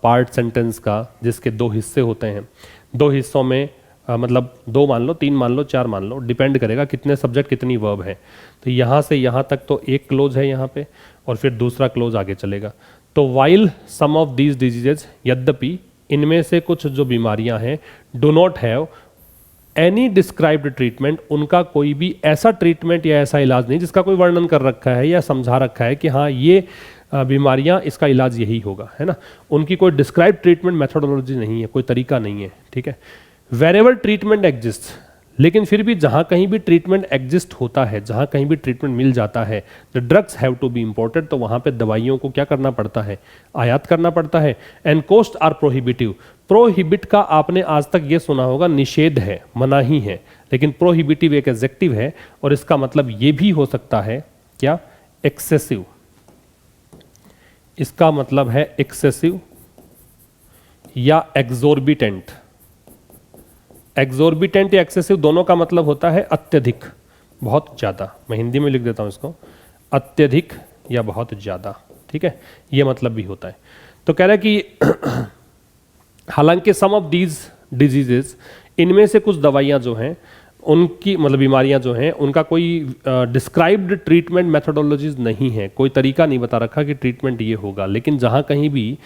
पार्ट सेंटेंस का जिसके दो हिस्से होते हैं, दो हिस्सों में मतलब दो मान लो, तीन मान लो, चार मान लो, डिपेंड करेगा कितने सब्जेक्ट कितनी वर्ब है। तो यहाँ से यहाँ तक तो एक क्लोज है यहाँ पे, और फिर दूसरा क्लोज आगे चलेगा। तो while some of these diseases, यद्यपि इनमें से कुछ जो बीमारियां हैं, do not have any described treatment, उनका कोई भी ऐसा ट्रीटमेंट या ऐसा इलाज नहीं जिसका कोई वर्णन कर रखा है या समझा रखा है कि हाँ ये बीमारियां, इसका इलाज यही होगा, है ना। उनकी कोई डिस्क्राइब ट्रीटमेंट मेथोडोलॉजी नहीं है, कोई तरीका नहीं है, ठीक है। वेरेवर ट्रीटमेंट एग्जिस्ट, लेकिन फिर भी जहां कहीं भी ट्रीटमेंट एग्जिस्ट होता है, जहां कहीं भी ट्रीटमेंट मिल जाता है, the drugs have to be imported, तो वहां पे दवाइयों को क्या करना पड़ता है, आयात करना पड़ता है। And cost are prohibitive, prohibit का आपने आज तक ये सुना होगा निषेध है, मनाही है, लेकिन प्रोहिबिटिव एक एडजेक्टिव है और इसका मतलब ये भी हो सकता है क्या, एक्सेसिव। इसका मतलब है एक्सेसिव या एक्सोर्बिटेंट। एक्सोर्बिटेंट या एक्सेसिव दोनों का मतलब होता है अत्यधिक, बहुत ज़्यादा। मैं हिंदी में लिख देता हूँ इसको, अत्यधिक या बहुत ज़्यादा, ठीक है, ये मतलब भी होता है। तो कह रहा है कि हालांकि सम ऑफ दीज डिजीजेस, इनमें से कुछ दवाइयाँ जो हैं उनकी मतलब बीमारियां जो हैं उनका कोई डिस्क्राइब्ड ट्रीटमेंट मेथोडोलॉजीज नहीं है, कोई तरीका नहीं बता रखा कि ट्रीटमेंट ये होगा। लेकिन जहां कहीं भी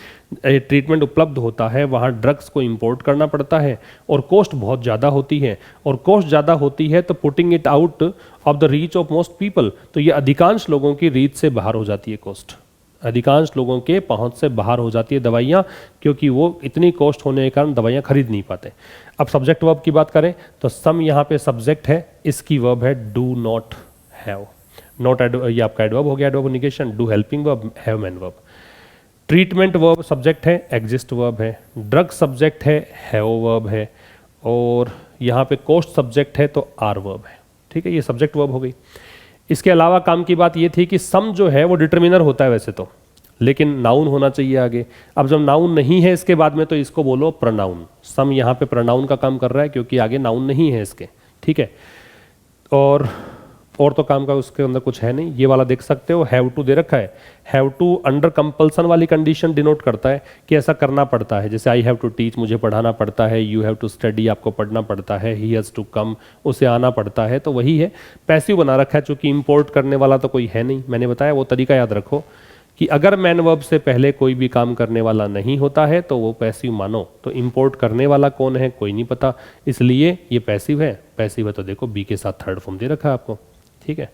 ट्रीटमेंट उपलब्ध होता है वहां ड्रग्स को इंपोर्ट करना पड़ता है और कॉस्ट बहुत ज़्यादा होती है, और कॉस्ट ज़्यादा होती है तो putting it out of the reach of most people, तो ये अधिकांश लोगों की रीच से बाहर हो जाती है कॉस्ट, अधिकांश लोगों के पहुंच से बाहर हो जाती है दवाइयाँ, क्योंकि वो इतनी कॉस्ट होने के कारण दवाइयाँ खरीद नहीं पाते। अब सब्जेक्ट वर्ब की बात करें तो सम यहाँ पे सब्जेक्ट है, इसकी वर्ब है डू नॉट हैव। नॉट ये आपका एडवर्ब हो गया, adverb negation, do helping verb, have man verb. Treatment verb subject है, एग्जिस्ट वर्ब है। ड्रग सब्जेक्ट है, हैव वर्ब है। और यहाँ पे कॉस्ट सब्जेक्ट है तो आर वर्ब है, ठीक है, ये सब्जेक्ट वर्ब हो गई। इसके अलावा काम की बात ये थी कि सम जो है वो डिटर्मिनर होता है वैसे तो, लेकिन नाउन होना चाहिए आगे। अब जब नाउन नहीं है इसके बाद में तो इसको बोलो प्रनाउन। सम यहाँ पे प्रनाउन का काम कर रहा है क्योंकि आगे नाउन नहीं है इसके, ठीक है। और तो काम का उसके अंदर कुछ है नहीं। ये वाला देख सकते हो, हैव टू दे रखा है। हैव टू अंडर कंपल्सन वाली कंडीशन डिनोट करता है कि ऐसा करना पड़ता है। जैसे आई हैव टू टीच, मुझे पढ़ाना पड़ता है। यू हैव टू स्टडी, आपको पढ़ना पड़ता है। ही हैज़ टू कम, उसे आना पड़ता है। तो वही है, पैसिव बना रखा है चूंकि इंपोर्ट करने वाला तो कोई है नहीं। मैंने बताया वो तरीका याद रखो कि अगर मैन वर्ब से पहले कोई भी काम करने वाला नहीं होता है तो वो पैसिव मानो। तो इंपोर्ट करने वाला कौन है कोई नहीं पता, इसलिए ये पैसिव है। पैसिव है तो देखो बी के साथ थर्ड फॉर्म दे रखा है आपको, ठीक है।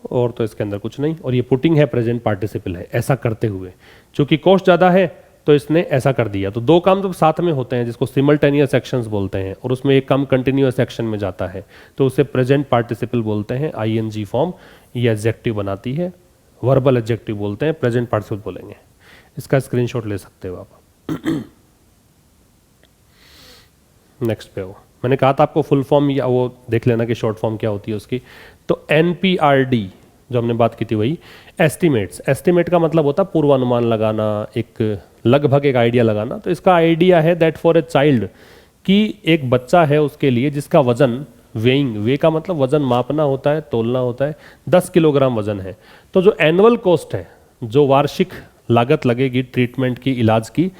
और तो इसके अंदर कुछ नहीं। और ये पुटिंग है, प्रेजेंट पार्टिसिपल है, ऐसा करते हुए। चूंकि कॉस्ट ज़्यादा है तो इसने ऐसा कर दिया। तो दो काम जब साथ में होते हैं जिसको सिमल्टेनियस एक्शंस बोलते हैं, और उसमें एक काम कंटिन्यूअस एक्शन में जाता है तो उसे प्रेजेंट पार्टिसिपल बोलते हैं। आईएनजी फॉर्म ये एडजेक्टिव बनाती है, वर्बल एडजेक्टिव बोलते हैं, प्रेजेंट पार्टिसिपल बोलेंगे। इसका स्क्रीनशॉट ले सकते हो आप। नेक्स्ट पे हो, मैंने कहा था आपको फुल फॉर्म या वो देख लेना कि शॉर्ट फॉर्म क्या होती है उसकी। तो एनपीआरडी जो हमने बात की थी वही। एस्टिमेट्स, एस्टिमेट का मतलब होता है पूर्वानुमान लगाना, एक लगभग एक आइडिया लगाना। तो इसका आइडिया है दैट फॉर ए चाइल्ड, कि एक बच्चा है उसके लिए जिसका वजन, वेइंग, वे का मतलब वजन मापना होता है, तोलना होता है, 10 किलोग्राम वजन है। तो जो एनुअल कॉस्ट है, जो वार्षिक लागत लगेगी ट्रीटमेंट की, इलाज की,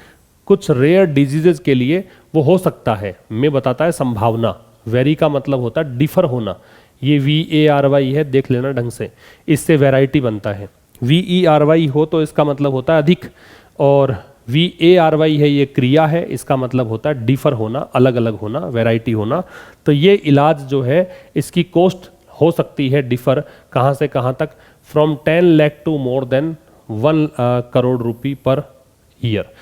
कुछ रेयर डिजीजेज के लिए वो हो सकता है, मैं बताता है संभावना। वेरी का मतलब होता है डिफर होना। ये VARY है, देख लेना ढंग से, इससे वैरायटी बनता है। VERY हो तो इसका मतलब होता है अधिक, और VARY है ये क्रिया है, इसका मतलब होता है डिफर होना, अलग अलग होना, वैरायटी होना। तो ये इलाज जो है इसकी कॉस्ट हो सकती है डिफर, कहाँ से कहाँ तक, from 10 lakh to more than 1 crore रुपये पर ईयर।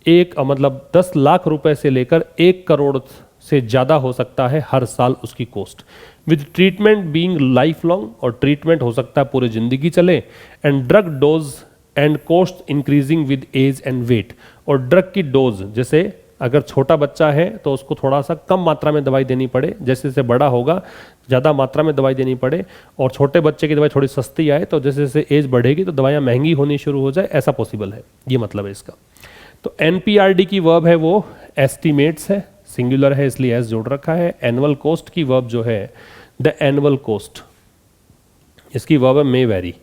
एक मतलब 10 लाख रुपए से लेकर 1 करोड़ से ज़्यादा हो सकता है हर साल उसकी cost, with treatment being life long, और ट्रीटमेंट हो सकता है पूरी जिंदगी चले। And drug dose and cost increasing with age and weight, और ड्रग की डोज जैसे अगर छोटा बच्चा है तो उसको थोड़ा सा कम मात्रा में दवाई देनी पड़े, जैसे जैसे बड़ा होगा ज़्यादा मात्रा में दवाई देनी पड़े, और छोटे बच्चे की दवाई थोड़ी सस्ती आए तो जैसे जैसे एज बढ़ेगी तो दवाइयाँ महंगी होनी शुरू हो जाए, ऐसा पॉसिबल है, ये मतलब है इसका। तो NPRD की वर्ब है वो एस्टिमेट्स है, सिंगुलर है इसलिए एस जोड़ रखा है। एनुअल कॉस्ट की वर्ब जो है द एनुअल कॉस्ट, इसकी वर्ब है मे वेरी,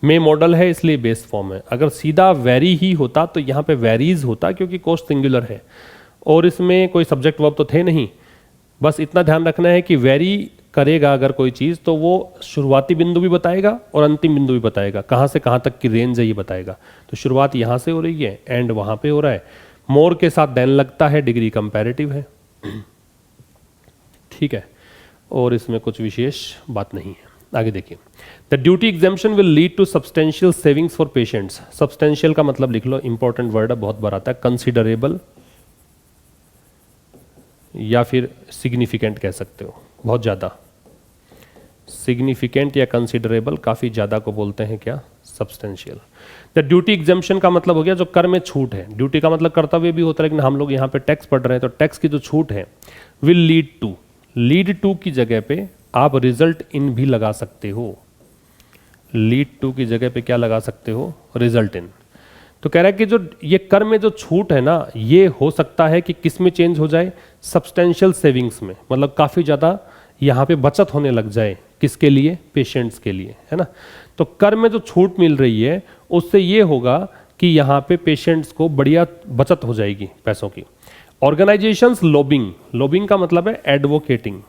मे मॉडल है इसलिए बेस फॉर्म है। अगर सीधा वेरी ही होता तो यहाँ पे वेरीज होता, क्योंकि कॉस्ट सिंगुलर है और इसमें कोई सब्जेक्ट वर्ब तो थे नहीं। बस इतना ध्यान रखना है कि वेरी करेगा अगर कोई चीज़ तो वो शुरुआती बिंदु भी बताएगा और अंतिम बिंदु भी बताएगा, कहाँ से कहाँ तक की रेंज है ये बताएगा। तो शुरुआत यहाँ से हो रही है, एंड वहाँ पे हो रहा है। मोर के साथ देन लगता है, डिग्री कंपैरेटिव है, ठीक है, और इसमें कुछ विशेष बात नहीं है। आगे देखिए, the duty exemption will lead to substantial savings for patients. Substantial का मतलब लिख लो, इंपॉर्टेंट वर्ड है, बहुत बार आता है। कंसिडरेबल या फिर सिग्निफिकेंट कह सकते हो, बहुत ज़्यादा। सिग्निफिकेंट या कंसिडरेबल काफ़ी ज़्यादा को बोलते हैं क्या, सब्सटेंशियल। द ड्यूटी एग्जाम्पशन का मतलब हो गया जो कर में छूट है। ड्यूटी का मतलब कर्तव्य भी होता है, लेकिन हम लोग यहाँ पे टैक्स पढ़ रहे हैं तो टैक्स की जो छूट है, will lead to, lead to की जगह पे आप रिजल्ट इन भी लगा सकते हो। लीड टू की जगह पे क्या लगा सकते हो, रिजल्ट इन। तो कह रहा है कि जो ये कर में जो छूट है ना, ये हो सकता है कि किस में चेंज हो जाए, सब्सटेंशियल सेविंग्स में, मतलब काफ़ी ज़्यादा यहाँ पे बचत होने लग जाए। किसके लिए, पेशेंट्स के लिए, है ना। तो कर में जो छूट मिल रही है उससे ये होगा कि यहाँ पे पेशेंट्स को बढ़िया बचत हो जाएगी पैसों की। ऑर्गेनाइजेशंस लॉबिंग, लॉबिंग का मतलब है एडवोकेटिंग।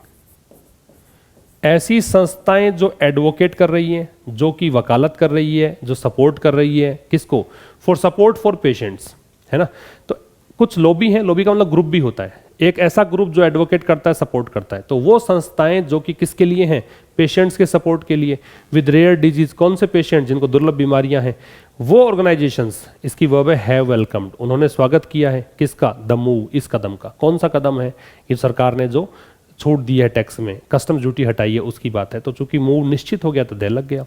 ऐसी संस्थाएं जो एडवोकेट कर रही हैं, जो कि वकालत कर रही है, जो सपोर्ट कर रही है, किसको, फॉर सपोर्ट फॉर पेशेंट्स, है ना। तो कुछ लॉबी है, लॉबी का मतलब ग्रुप भी होता है, एक ऐसा ग्रुप जो एडवोकेट करता है, सपोर्ट करता है। तो वो संस्थाएं जो कि किसके लिए हैं, पेशेंट्स के सपोर्ट के लिए। विद रेयर डिजीज, कौन से पेशेंट जिनको दुर्लभ बीमारियां हैं, वो ऑर्गेनाइजेशंस, इसकी वर्ब है हैव वेलकम्ड, उन्होंने स्वागत किया है। किसका, द मूव, इस कदम का। कौन सा कदम है, ये सरकार ने जो छूट दी है टैक्स में, कस्टम ड्यूटी हटाई है, उसकी बात है। तो चूंकि मूव निश्चित हो गया तो दे लग गया।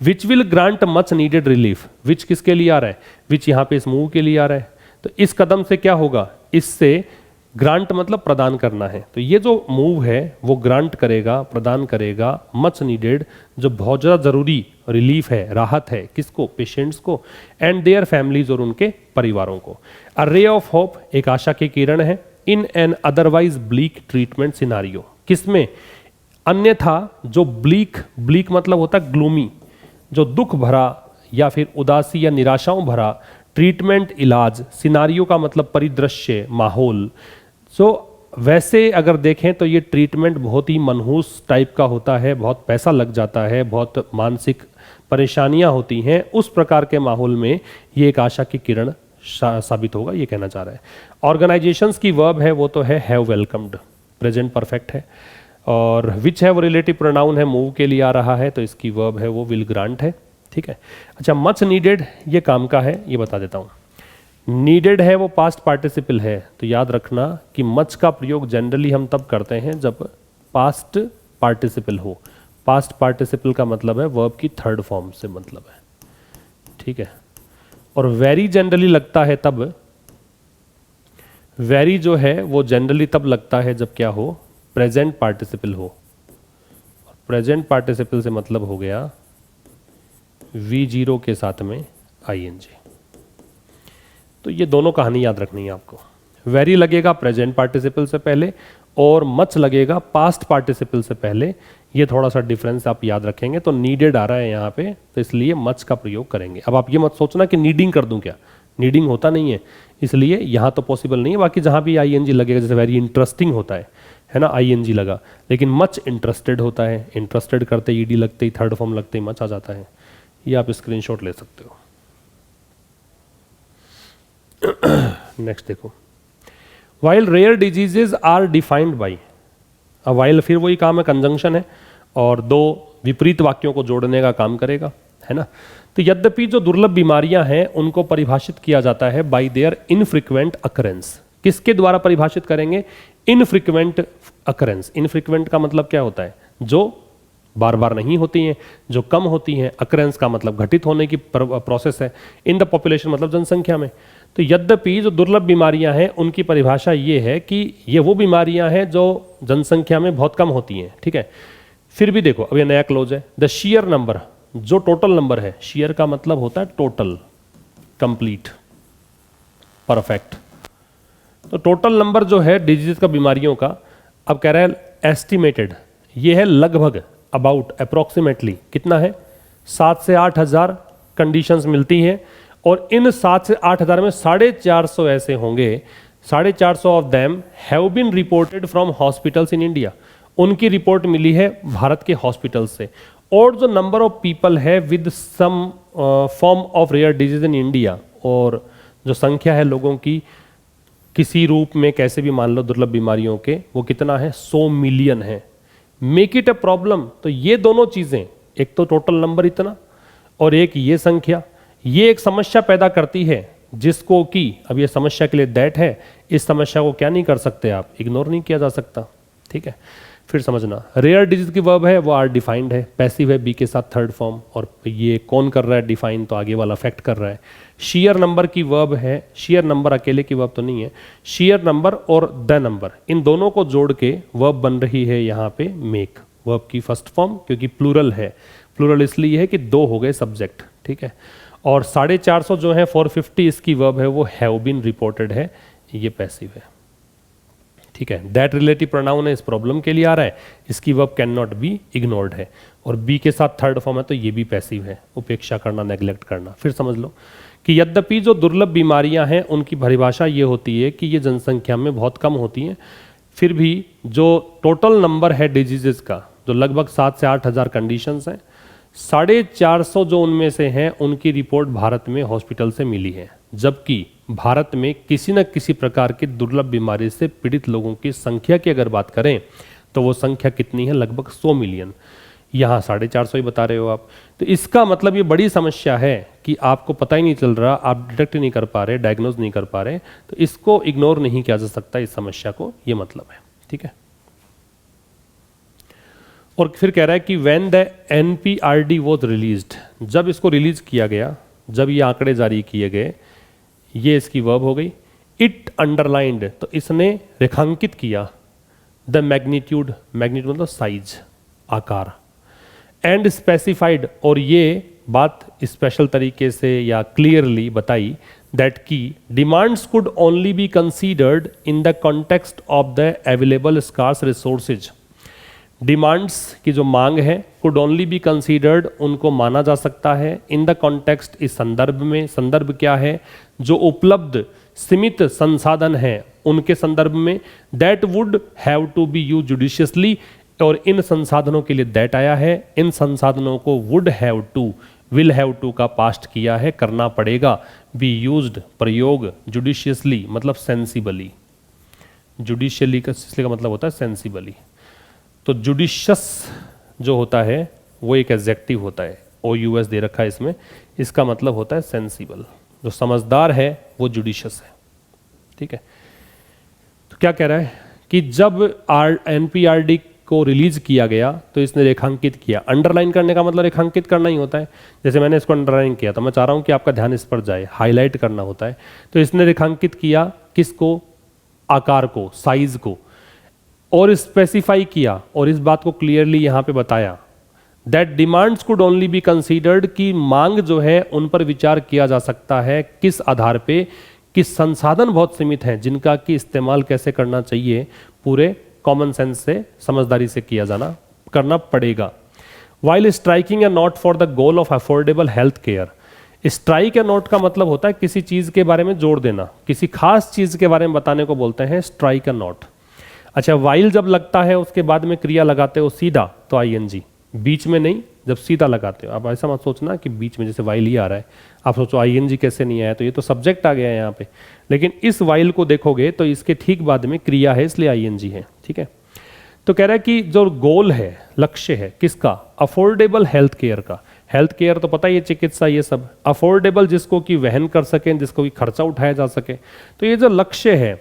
Which will grant much needed relief, which किसके लिए आ रहा है, विच यहाँ पे इस मूव के लिए आ रहा है। तो इस कदम से क्या होगा, इससे ग्रांट मतलब प्रदान करना है। तो ये जो मूव है वो ग्रांट करेगा, प्रदान करेगा मच नीडेड, जो बहुत ज़्यादा ज़रूरी रिलीफ है, राहत है, किसको, पेशेंट्स को, एंड देयर फैमिलीज, और उनके परिवारों को। अ रे ऑफ होप, एक आशा की किरण है, in an otherwise bleak treatment scenario, किसमें, अन्यथा जो ब्लीक, ब्लीक मतलब होता है ग्लूमी, जो दुख भरा या फिर उदासी या निराशाओं भरा ट्रीटमेंट, इलाज, सिनारियो का मतलब परिदृश्य, माहौल। सो वैसे अगर देखें तो ये ट्रीटमेंट बहुत ही मनहूस टाइप का होता है, बहुत पैसा लग जाता है, बहुत मानसिक परेशानियां होती हैं। उस प्रकार के माहौल में ये एक आशा की किरण साबित होगा, ये कहना चाह रहा है। ऑर्गेनाइजेशंस की वर्ब है वो तो है हैव वेलकम्ड, प्रेजेंट परफेक्ट है। और विच है वो रिलेटिव प्रोनाउन है, मूव के लिए आ रहा है, तो इसकी वर्ब है वो विल ग्रांट है, ठीक है। अच्छा, मच नीडेड ये काम का है, ये बता देता हूँ। नीडेड है वो पास्ट पार्टिसिपल है, तो याद रखना कि मच का प्रयोग जनरली हम तब करते हैं जब पास्ट पार्टिसिपल हो। पास्ट पार्टिसिपल का मतलब है वर्ब की थर्ड फॉर्म से मतलब है, ठीक है। और वेरी जनरली लगता है तब, वेरी जो है वो जनरली तब लगता है जब क्या हो, प्रेजेंट पार्टिसिपल हो। प्रेजेंट पार्टिसिपल से मतलब हो गया V0 के साथ में ING। तो ये दोनों कहानी याद रखनी है आपको। वेरी लगेगा प्रेजेंट पार्टिसिपल से पहले और मच लगेगा पास्ट पार्टिसिपल से पहले। ये थोड़ा सा डिफरेंस आप याद रखेंगे। तो नीडेड आ रहा है यहाँ पे, तो इसलिए मच का प्रयोग करेंगे। अब आप ये मत सोचना कि नीडिंग कर दूं, क्या नीडिंग होता नहीं है, इसलिए यहाँ तो पॉसिबल नहीं है। बाकी जहाँ भी ING लगेगा, जैसे वेरी इंटरेस्टिंग होता है ना, ING लगा, लेकिन मच इंटरेस्टेड होता है, इंटरेस्टेड करते ED लगते ही थर्ड फॉर्म लगते ही मच आ जाता है। ये आप स्क्रीनशॉट ले सकते हो। नेक्स्ट देखो, while rare diseases are defined by, अब वाइल फिर वही काम है, कंजंक्शन है और दो विपरीत वाक्यों को जोड़ने का काम करेगा, है ना। तो यद्यपि जो दुर्लभ बीमारियां हैं उनको परिभाषित किया जाता है बाय देयर इनफ्रीक्वेंट अकरेंस। किसके द्वारा परिभाषित करेंगे, इनफ्रीक्वेंट अकरेंस। इनफ्रीक्वेंट का मतलब क्या होता है, जो बार बार नहीं होती हैं, जो कम होती हैं, अकरेंस का मतलब घटित होने की प्रोसेस है, इन द पॉपुलेशन मतलब जनसंख्या में। तो यद्यपि जो दुर्लभ बीमारियां हैं उनकी परिभाषा ये है कि ये वो बीमारियां हैं जो जनसंख्या में बहुत कम होती हैं, ठीक है। फिर भी देखो, अब ये नया क्लोज है, द शेयर नंबर, जो टोटल नंबर है, शेयर का मतलब होता है टोटल, कंप्लीट, परफेक्ट। तो टोटल नंबर जो है डिजीज का, बीमारियों का, अब कह रहा है एस्टिमेटेड, ये है लगभग, अबाउट, अप्रोक्सीमेटली कितना है, 7 से 8 हज़ार कंडीशंस मिलती हैं, और इन 7 से 8 हज़ार में 450 ऐसे होंगे, 450 of them have been reported from hospitals in India, उनकी रिपोर्ट मिली है भारत के हॉस्पिटल से। और जो नंबर ऑफ पीपल है with some form of rare disease in India, और जो संख्या है लोगों की किसी रूप में कैसे भी मान लो दुर्लभ बीमारियों के, वो कितना है, 100 मिलियन है। मेक इट अ प्रॉब्लम, तो ये दोनों चीजें, एक तो टोटल नंबर इतना और एक ये संख्या, ये एक समस्या पैदा करती है, जिसको कि अब ये समस्या के लिए दैट है, इस समस्या को क्या नहीं कर सकते आप, इग्नोर नहीं किया जा सकता, ठीक है। फिर समझना, रेयर डिजीज की वर्ब है वो आर डिफाइंड है, पैसिव है बी के साथ थर्ड फॉर्म, और ये कौन कर रहा है डिफाइन, तो आगे वाला फैक्ट कर रहा है। शेयर नंबर की वर्ब है, शेयर नंबर अकेले की वर्ब तो नहीं है, शेयर नंबर और द नंबर, इन दोनों को जोड़ के वर्ब बन रही है यहाँ पे मेक, वर्ब की फर्स्ट फॉर्म, क्योंकि प्लूरल है, प्लूरल इसलिए है कि 2 हो गए सब्जेक्ट, ठीक है। और 450 जो है 450 इसकी वर्ब है वो हैव बीन रिपोर्टेड है, ये पैसिव है, ठीक है। दैट रिलेटिव प्रोनाउन है, इस प्रॉब्लम के लिए आ रहा है, इसकी verb can not be ignored है, और बी के साथ थर्ड फॉर्म है तो ये भी पैसिव है, उपेक्षा करना, नेग्लेक्ट करना। फिर समझ लो कि यद्यपि जो दुर्लभ बीमारियां हैं उनकी परिभाषा ये होती है कि ये जनसंख्या में बहुत कम होती हैं, फिर भी जो टोटल नंबर है डिजीजेस का, जो लगभग 7 से 8 हज़ार कंडीशंस हैं, 450 जो उनमें से हैं उनकी रिपोर्ट भारत में हॉस्पिटल से मिली है, जबकि भारत में किसी न किसी प्रकार की दुर्लभ बीमारी से पीड़ित लोगों की संख्या की अगर बात करें तो वो संख्या कितनी है, लगभग 100 मिलियन। यहाँ 450 ही बता रहे हो आप, तो इसका मतलब ये बड़ी समस्या है कि आपको पता ही नहीं चल रहा, आप डिटेक्ट नहीं कर पा रहे, डायग्नोज नहीं कर पा रहे, तो इसको इग्नोर नहीं किया जा सकता, इस समस्या को, ये मतलब है, ठीक है। और फिर कह रहा है कि when the NPRD was released, जब इसको रिलीज किया गया, जब ये आंकड़े जारी किए गए, ये इसकी वर्ब हो गई। इट अंडरलाइंड, तो इसने रेखांकित किया, द मैग्नीट्यूड, मैग्नीट्यूड मतलब साइज, आकार, एंड स्पेसिफाइड, और ये बात स्पेशल तरीके से या क्लियरली बताई, दैट की demands could only be considered in the context of the available scarce resources. Demands की जो मांग है, कुड ओनली बी कंसीडर्ड, उनको माना जा सकता है, इन द कॉन्टेक्स्ट, इस संदर्भ में, संदर्भ क्या है, जो उपलब्ध सीमित संसाधन है उनके संदर्भ में, that would have to be use judiciously, और इन संसाधनों के लिए दैट आया है, इन संसाधनों को would have to, will have to का पास्ट किया है, करना पड़ेगा, बी यूज्ड, प्रयोग, जुडिशियसली मतलब सेंसिबली, जुडिशियली का मतलब होता है सेंसिबली। तो जुडिशियस जो होता है वो एक एडजेक्टिव होता है, OUS दे रखा है इसमें, इसका मतलब होता है सेंसिबल, जो समझदार है वो जुडिशियस है, ठीक है। तो क्या कह रहा है कि जब NPRD को रिलीज किया गया तो इसने रेखांकित किया, अंडरलाइन करने का मतलब रेखांकित करना ही होता है, जैसे मैंने इसको अंडरलाइन किया, तो मैं चाह रहा हूं कि आपका ध्यान इस पर जाए, हाईलाइट करना होता है, तो इसने रेखांकित किया किसको, आकार को, साइज को, और स्पेसिफाई किया, और इस बात को क्लियरली यहां पे बताया, that demands could only be considered, की मांग जो है उन पर विचार किया जा सकता है, किस आधार पे, कि संसाधन बहुत सीमित हैं जिनका कि इस्तेमाल कैसे करना चाहिए, पूरे कॉमन सेंस से, समझदारी से किया जाना, करना पड़ेगा। While striking A note for the goal of affordable health care, strike a note का मतलब होता है किसी चीज के बारे में जोड़ देना, किसी खास चीज के बारे में बताने को बोलते हैं स्ट्राइक ए नोट। अच्छा, वाइल जब लगता है उसके बाद में क्रिया लगाते हो सीधा तो ING, बीच में नहीं, जब सीधा लगाते हो। अब ऐसा मत सोचना कि बीच में जैसे वाइल ही आ रहा है, आप सोचो ING कैसे नहीं आया, तो ये तो सब्जेक्ट आ गया है यहाँ पे, लेकिन इस वाइल को देखोगे तो इसके ठीक बाद में क्रिया है, इसलिए ING है, ठीक है। तो कह रहा है कि जो गोल है, लक्ष्य है किसका, अफोर्डेबल हेल्थ केयर का, हेल्थ केयर तो पता ही है, चिकित्सा, ये सब अफोर्डेबल, जिसको कि वहन कर सकें, जिसको कि खर्चा उठाया जा सके, तो ये जो लक्ष्य है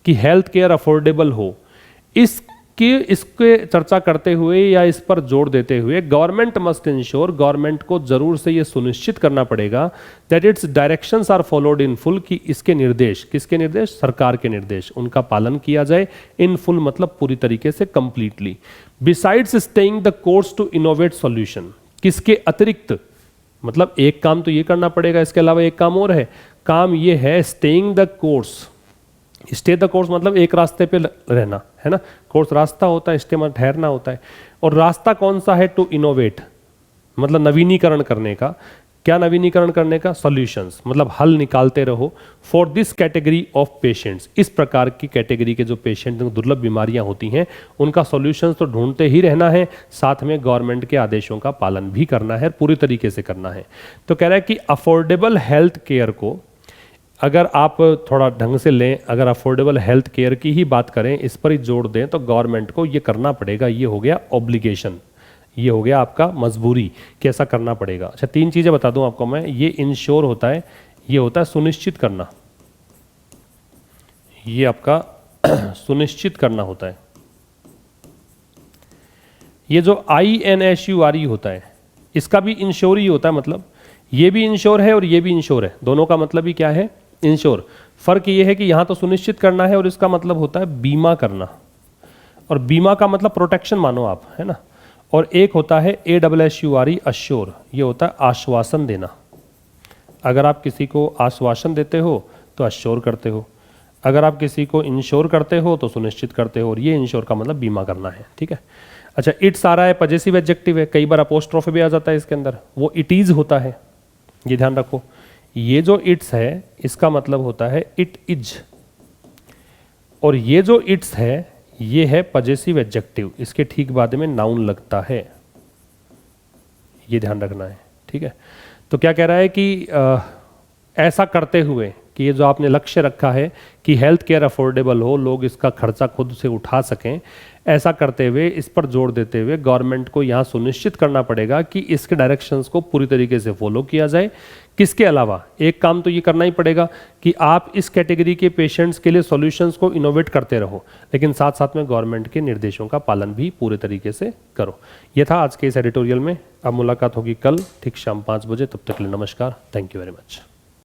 कि हेल्थ केयर अफोर्डेबल हो, इस कि इसके चर्चा करते हुए या इस पर जोर देते हुए गवर्नमेंट मस्ट इंश्योर, गवर्नमेंट को जरूर से ये सुनिश्चित करना पड़ेगा that its directions are followed in full, कि इसके निर्देश, किसके निर्देश, सरकार के निर्देश, उनका पालन किया जाए इन फुल मतलब पूरी तरीके से completely. Besides staying the course to innovate solution, किसके अतिरिक्त, मतलब एक काम तो ये करना पड़ेगा, इसके अलावा एक काम और है, काम ये है staying the course. Stay the course मतलब एक रास्ते पे रहना है ना, कोर्स रास्ता होता है, स्टे मतलब ठहरना होता है। और रास्ता कौन सा है, टू इनोवेट मतलब नवीनीकरण करने का। क्या नवीनीकरण करने का, सॉल्यूशंस मतलब हल निकालते रहो। For this category of patients, इस प्रकार की कैटेगरी के जो पेशेंट दुर्लभ बीमारियां होती हैं उनका सॉल्यूशंस तो ढूंढते ही रहना है, साथ में गवर्नमेंट के आदेशों का पालन भी करना है, पूरी तरीके से करना है। तो कह रहा है कि अफोर्डेबल हेल्थ केयर को अगर आप थोड़ा ढंग से लें, अगर अफोर्डेबल हेल्थ केयर की ही बात करें, इस पर ही जोड़ दें, तो गवर्नमेंट को ये करना पड़ेगा। ये हो गया ऑब्लिगेशन, ये हो गया आपका मजबूरी कि ऐसा करना पड़ेगा। अच्छा, 3 चीज़ें बता दूं आपको मैं, ये इंश्योर होता है, ये होता है सुनिश्चित करना, ये आपका सुनिश्चित करना होता है। ये जो INSURE होता है, इसका भी इंश्योर ही होता है, मतलब ये भी इंश्योर है और ये भी इंश्योर है, दोनों का मतलब ही क्या है, इंश्योर। फर्क ये है कि यहां तो सुनिश्चित करना है और इसका मतलब होता है बीमा करना, और बीमा का मतलब प्रोटेक्शन मानो आप, है ना। और एक होता है ASSURE अश्योर, ये होता है आश्वासन देना। अगर आप किसी को आश्वासन देते हो तो अश्योर करते हो, अगर आप किसी को इंश्योर करते हो तो सुनिश्चित करते हो, और ये इंश्योर का मतलब बीमा करना है, ठीक है। अच्छा, इट्स आ रहा है, पजेसिव एडजेक्टिव है, कई बार अपोस्ट्रोफी भी आ जाता है इसके अंदर, वो इट इज होता है, ये ध्यान रखो। ये जो इट्स है इसका मतलब होता है इट इज, और ये जो इट्स है ये है पजेसिव एडजेक्टिव, इसके ठीक बाद में नाउन लगता है, ये ध्यान रखना है, ठीक है। तो क्या कह रहा है कि ऐसा करते हुए कि ये जो आपने लक्ष्य रखा है कि हेल्थ केयर अफोर्डेबल हो, लोग इसका खर्चा खुद से उठा सकें, ऐसा करते हुए इस पर जोर देते हुए गवर्नमेंट को यहाँ सुनिश्चित करना पड़ेगा कि इसके डायरेक्शंस को पूरी तरीके से फॉलो किया जाए। किसके अलावा एक काम तो ये करना ही पड़ेगा कि आप इस कैटेगरी के पेशेंट्स के लिए सॉल्यूशंस को इनोवेट करते रहो, लेकिन साथ साथ में गवर्नमेंट के निर्देशों का पालन भी पूरे तरीके से करो। ये था आज के इस एडिटोरियल में। अब मुलाकात होगी कल ठीक शाम 5 बजे, तब तक के लिए नमस्कार, थैंक यू वेरी मच।